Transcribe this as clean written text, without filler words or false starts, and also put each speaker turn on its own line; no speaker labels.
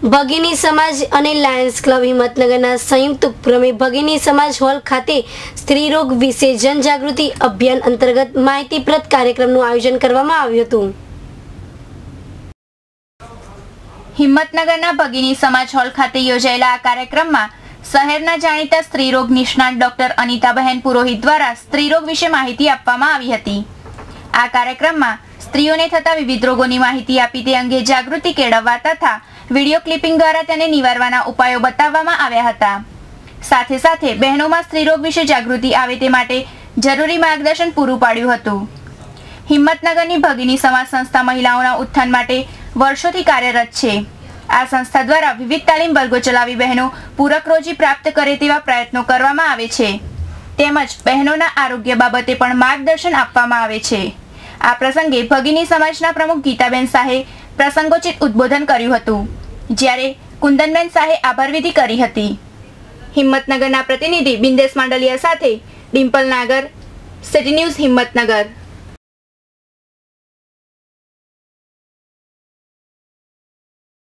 ભગીની સમાજ અને Lions club હિંમતનગરના સંયુક્ત ઉપક્રમે ભગીની સમાજ હોલ ખાતે સ્ત્રી રોગ વિશે જનજાગૃતિ અભિયાન અંતર્ગત માહિતીપ્રદ કાર્યક્રમનું આયોજન કરવામાં આવ્યું હતું।
હિંમતનગરના ભગીની સમાજ હોલ ખાતે યોજાયેલા આ કાર્યક્રમમાં શહેરના જાણીતા સ્ત્રી રોગ નિષ્ણાત ડોક્ટર અનિતાબહેન પુરોહિત દ્વારા સ્ત્રી રોગ વિશે માહિતી આપવામાં આવી હતી। આ કાર્યક્રમમાં સ્ત્રીઓને થતા વિવિધ રોગોની માહિતી આપી તે અંગે જાગૃતિ કેળવવા તથા વિડીયો ક્લિપિંગ દ્વારા તેને નિવારવાના ઉપાયો બતાવવામાં આવ્યા હતા। સાથે સાથે બહેનોમાં સ્ત્રી રોગ વિશે જાગૃતિ આવે તે માટે જરૂરી માર્ગદર્શન પૂરું પાડ્યું હતું। હિંમતનગરની ભગીની સમાજ સંસ્થા મહિલાઓના ઉત્થાન માટે વર્ષોથી કાર્યરત છે। આ સંસ્થા દ્વારા વિવિધ તાલીમ વર્ગો ચલાવી બહેનો પૂરક રોજી પ્રાપ્ત કરે તેવા પ્રયત્નો કરવામાં આવે છે તેમજ બહેનોના આરોગ્ય બાબતે પણ માર્ગદર્શન આપવામાં આવે છે। આ પ્રસંગે ભગીની સમાજના પ્રમુખ ગીતાબેન શાહે પ્રસંગોચિત ઉદ્બોધન કર્યું હતું જ્યારે કુંદનબેન શાહે આભાર વિધિ કરી હતી। હિંમતનગરના પ્રતિનિધિ બિંદેશ માંડલિયા સાથે ડિમ્પલ નાગર, સિટી ન્યૂઝ હિંમતનગર।